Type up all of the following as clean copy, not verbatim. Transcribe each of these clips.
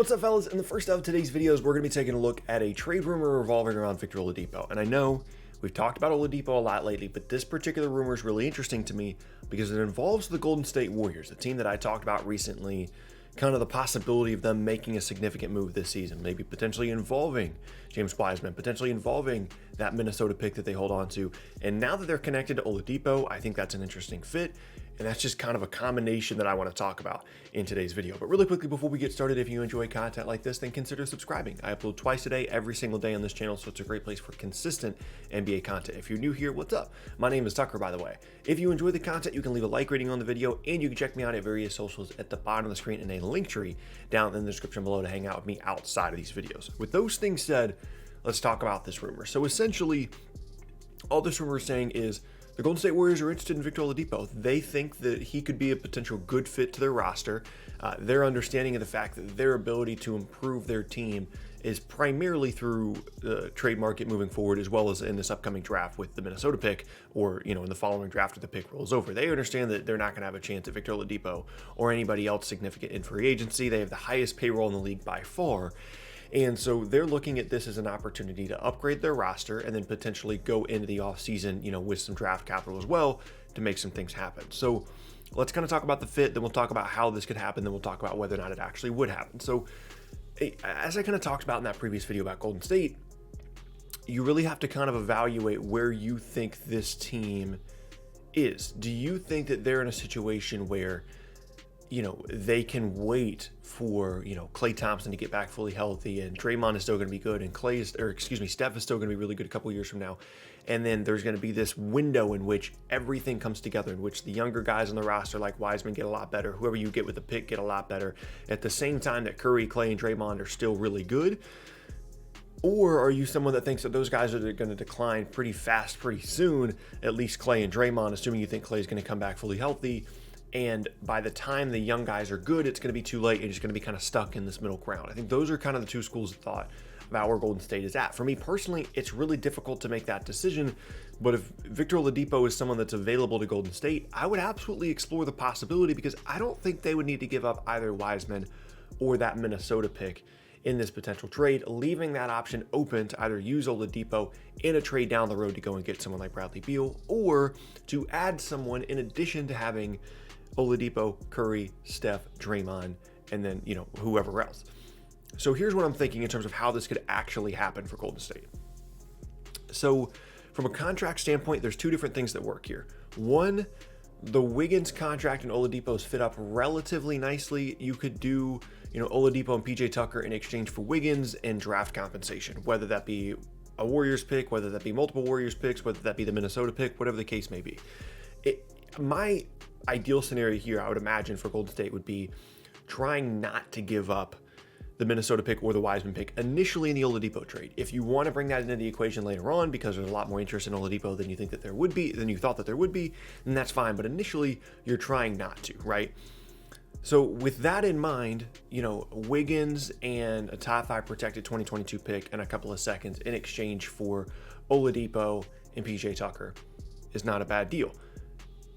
What's up, fellas? In the first of today's videos, we're going to be taking a look at a trade rumor revolving around Victor Oladipo. And I know we've talked about Oladipo a lot lately, but this particular rumor is really interesting to me because it involves the Golden State Warriors, a team that I talked about recently, kind of the possibility of them making a significant move this season, maybe potentially involving James Wiseman, potentially involving that Minnesota pick that they hold on to. And now that they're connected to Oladipo, I think that's an interesting fit. And that's just kind of a combination that I want to talk about in today's video. But really quickly, before we get started, if you enjoy content like this, then consider subscribing. I upload twice a day, every single day on this channel, so it's a great place for consistent NBA content. If you're new here, what's up? My name is Tucker, by the way. If you enjoy the content, you can leave a like rating on the video, and you can check me out at various socials at the bottom of the screen and a link tree down in the description below to hang out with me outside of these videos. With those things said, let's talk about this rumor. So essentially, all this rumor is saying is the Golden State Warriors are interested in Victor Oladipo. They think that he could be a potential good fit to their roster. Their understanding of the fact that their ability to improve their team is primarily through the trade market moving forward, as well as in this upcoming draft with the Minnesota pick, or in the following draft if the pick rolls over. They understand that they're not going to have a chance at Victor Oladipo or anybody else significant in free agency. They have the highest payroll in the league by far. And so they're looking at this as an opportunity to upgrade their roster and then potentially go into the offseason, with some draft capital as well to make some things happen. So let's kind of talk about the fit, then we'll talk about how this could happen, then we'll talk about whether or not it actually would happen. So as I kind of talked about in that previous video about Golden State, you really have to kind of evaluate where you think this team is. Do you think that they're in a situation where they can wait for, Klay Thompson to get back fully healthy, and Draymond is still going to be good, and Steph is still going to be really good a couple years from now. And then there's going to be this window in which everything comes together, in which the younger guys on the roster like Wiseman get a lot better, whoever you get with the pick get a lot better, at the same time that Curry, Klay, and Draymond are still really good? Or are you someone that thinks that those guys are going to decline pretty fast, pretty soon, at least Klay and Draymond, assuming you think Klay is going to come back fully healthy? And by the time the young guys are good, it's going to be too late. You're just going to be kind of stuck in this middle ground. I think those are kind of the two schools of thought about where Golden State is at. For me personally, it's really difficult to make that decision. But if Victor Oladipo is someone that's available to Golden State, I would absolutely explore the possibility, because I don't think they would need to give up either Wiseman or that Minnesota pick in this potential trade, leaving that option open to either use Oladipo in a trade down the road to go and get someone like Bradley Beal, or to add someone in addition to having Oladipo, Curry, Steph, Draymond, and then, whoever else. So here's what I'm thinking in terms of how this could actually happen for Golden State. So from a contract standpoint, there's two different things that work here. One, the Wiggins contract and Oladipo's fit up relatively nicely. You could do, Oladipo and PJ Tucker in exchange for Wiggins and draft compensation, whether that be a Warriors pick, whether that be multiple Warriors picks, whether that be the Minnesota pick, whatever the case may be. My ideal scenario here, I would imagine, for Golden State would be trying not to give up the Minnesota pick or the Wiseman pick initially in the Oladipo trade. If you want to bring that into the equation later on because there's a lot more interest in Oladipo than you think that there would be, than you thought that there would be, then that's fine. But initially, you're trying not to, right? So with that in mind, Wiggins and a top 5 protected 2022 pick and a couple of seconds in exchange for Oladipo and PJ Tucker is not a bad deal.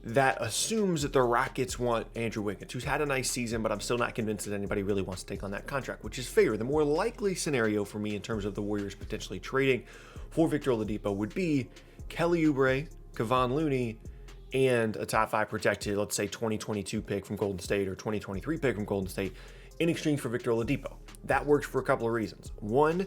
That assumes that the Rockets want Andrew Wiggins, who's had a nice season, but I'm still not convinced that anybody really wants to take on that contract, which is fair. The more likely scenario for me in terms of the Warriors potentially trading for Victor Oladipo would be Kelly Oubre, Kevon Looney, and a top 5 protected, let's say 2022 pick from Golden State or 2023 pick from Golden State in exchange for Victor Oladipo. That works for a couple of reasons. One,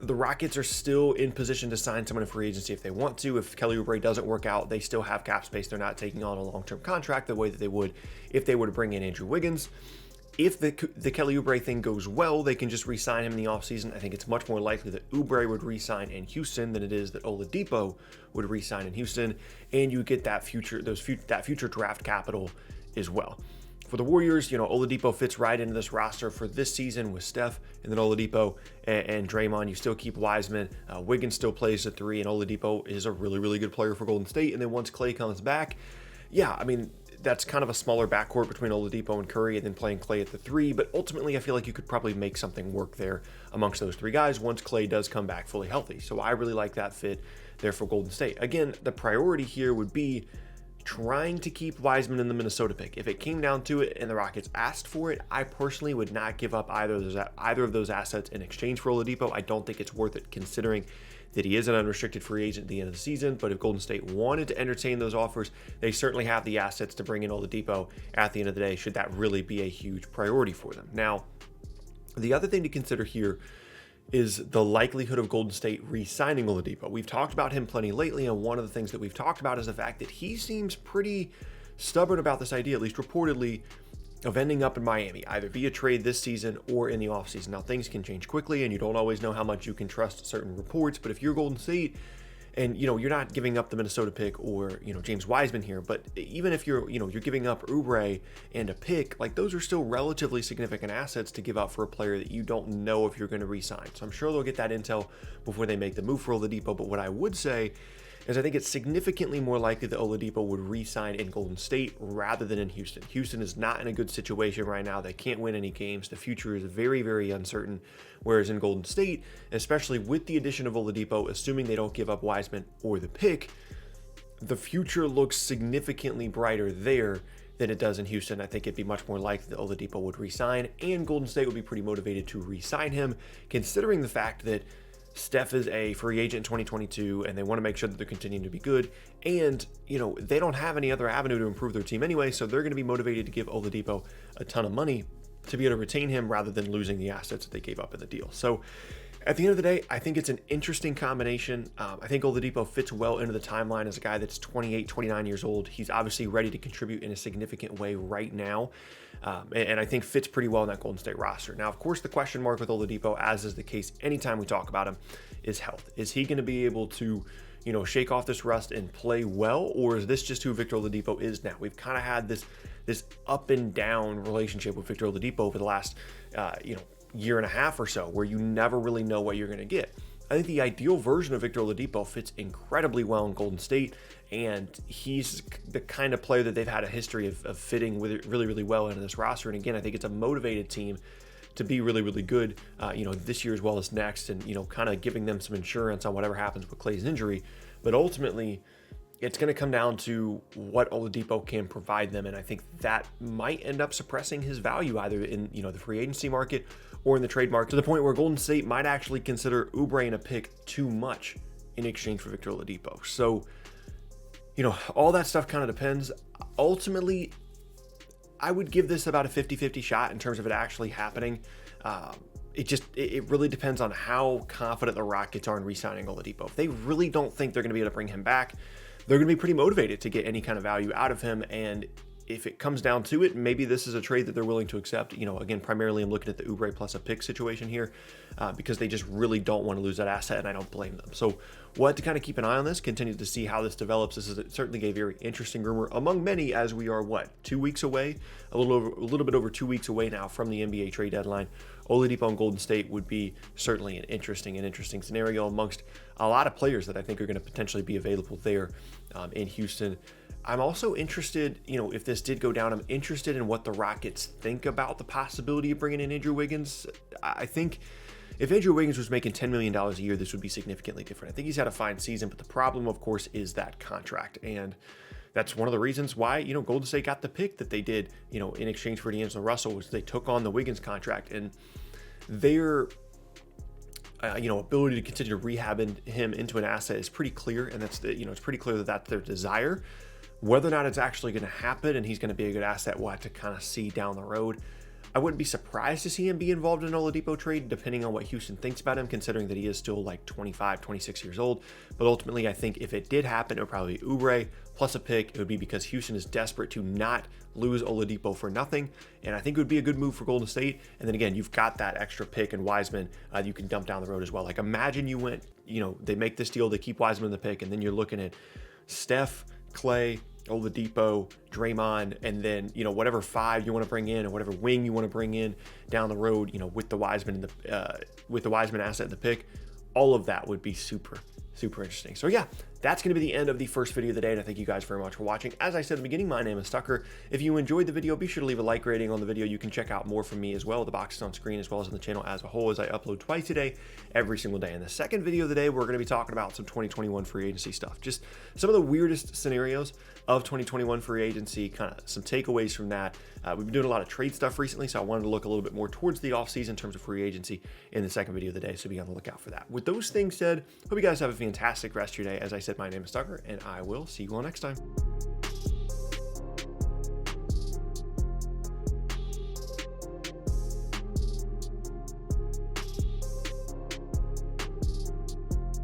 the Rockets are still in position to sign someone in free agency if they want to. If Kelly Oubre doesn't work out, they still have cap space. They're not taking on a long-term contract the way that they would if they were to bring in Andrew Wiggins. If the Kelly Oubre thing goes well, they can just re-sign him in the offseason. I think it's much more likely that Oubre would re-sign in Houston than it is that Oladipo would re-sign in Houston, and you get that future draft capital as well. For the Warriors, Oladipo fits right into this roster for this season with Steph, and then Oladipo and Draymond. You still keep Wiseman. Wiggins still plays the 3, and Oladipo is a really, really good player for Golden State. And then once Klay comes back, that's kind of a smaller backcourt between Oladipo and Curry, and then playing Klay at the 3. But ultimately, I feel like you could probably make something work there amongst those 3 guys once Klay does come back fully healthy. So I really like that fit there for Golden State. Again, the priority here would be trying to keep Wiseman in the Minnesota pick. If it came down to it and the Rockets asked for it, I personally would not give up either of those assets in exchange for Oladipo. I don't think it's worth it, considering that he is an unrestricted free agent at the end of the season. But if Golden State wanted to entertain those offers, they certainly have the assets to bring in Oladipo at the end of the day, should that really be a huge priority for them. Now, the other thing to consider here is the likelihood of Golden State re-signing Oladipo. We've talked about him plenty lately, and one of the things that we've talked about is the fact that he seems pretty stubborn about this idea, at least reportedly, of ending up in Miami, either via trade this season or in the offseason. Now, things can change quickly, and you don't always know how much you can trust certain reports, but if you're Golden State, and, you're not giving up the Minnesota pick or, James Wiseman here, but even if you're giving up Oubre and a pick, like, those are still relatively significant assets to give up for a player that you don't know if you're going to re-sign. So I'm sure they'll get that intel before they make the move for Oladipo. But what I would say is I think it's significantly more likely that Oladipo would re-sign in Golden State rather than in Houston. Houston is not in a good situation right now. They can't win any games. The future is very, very uncertain. Whereas in Golden State, especially with the addition of Oladipo, assuming they don't give up Wiseman or the pick, the future looks significantly brighter there than it does in Houston. I think it'd be much more likely that Oladipo would re-sign, and Golden State would be pretty motivated to re-sign him, considering the fact that Steph is a free agent in 2022, and they want to make sure that they're continuing to be good. And, they don't have any other avenue to improve their team anyway, so they're going to be motivated to give Oladipo a ton of money to be able to retain him rather than losing the assets that they gave up in the deal. So at the end of the day, I think it's an interesting combination. I think Oladipo fits well into the timeline as a guy that's 28, 29 years old. He's obviously ready to contribute in a significant way right now, and I think fits pretty well in that Golden State roster. Now, of course, the question mark with Oladipo, as is the case anytime we talk about him, is health. Is he going to be able to, shake off this rust and play well, or is this just who Victor Oladipo is now? We've kind of had this up and down relationship with Victor Oladipo over the last, year and a half or so, where you never really know what you're going to get. I think the ideal version of Victor Oladipo fits incredibly well in Golden State, and he's the kind of player that they've had a history of fitting with it really, really well into this roster. And again, I think it's a motivated team to be really, really good, this year as well as next, and, kind of giving them some insurance on whatever happens with Klay's injury. But ultimately, it's going to come down to what Oladipo can provide them, and I think that might end up suppressing his value either in, the free agency market or in the trade market, to the point where Golden State might actually consider Oubre and a pick too much in exchange for Victor Oladipo. So, all that stuff kind of depends. Ultimately, I would give this about a 50-50 shot in terms of it actually happening. It really depends on how confident the Rockets are in re-signing Oladipo. If they really don't think they're going to be able to bring him back, they're going to be pretty motivated to get any kind of value out of him. And if it comes down to it, maybe this is a trade that they're willing to accept. Again, primarily I'm looking at the Oubre plus a pick situation here because they just really don't want to lose that asset, and I don't blame them. So we'll have to kind of keep an eye on this, continue to see how this develops. This is certainly a very interesting rumor among many, as we are, 2 weeks away? A little bit over 2 weeks away now from the NBA trade deadline. Oladipo and Golden State would be certainly an interesting scenario amongst a lot of players that I think are going to potentially be available there in Houston. I'm also interested, if this did go down, I'm interested in what the Rockets think about the possibility of bringing in Andrew Wiggins. I think if Andrew Wiggins was making $10 million a year, this would be significantly different. I think he's had a fine season, but the problem, of course, is that contract. And that's one of the reasons why, Golden State got the pick that they did, in exchange for D'Angelo Russell, was they took on the Wiggins contract, and their ability to continue to rehab him into an asset is pretty clear. And that's it's pretty clear that that's their desire. Whether or not it's actually going to happen and he's going to be a good asset, we'll have to kind of see down the road. I wouldn't be surprised to see him be involved in an Oladipo trade, depending on what Houston thinks about him, considering that he is still like 25, 26 years old. But ultimately, I think if it did happen, it would probably be Oubre plus a pick. It would be because Houston is desperate to not lose Oladipo for nothing. And I think it would be a good move for Golden State. And then again, you've got that extra pick and Wiseman you can dump down the road as well. Like, imagine you went, they make this deal, they keep Wiseman the pick, and then you're looking at Steph, Klay, Oladipo, Draymond, and then whatever five you want to bring in or whatever wing you want to bring in down the road, with the Wiseman asset in the pick. All of that would be super interesting. So yeah, that's going to be the end of the first video of the day, and I thank you guys very much for watching. As I said at the beginning, my name is Tucker. If you enjoyed the video, be sure to leave a like rating on the video. You can check out more from me as well. The box is on screen, as well as on the channel as a whole, as I upload twice a day, every single day. In the second video of the day, we're going to be talking about some 2021 free agency stuff. Just some of the weirdest scenarios of 2021 free agency, kind of some takeaways from that. We've been doing a lot of trade stuff recently, so I wanted to look a little bit more towards the offseason in terms of free agency in the second video of the day, so be on the lookout for that. With those things said, hope you guys have a fantastic rest of your day. As I said, my name is Tucker, and I will see you all next time.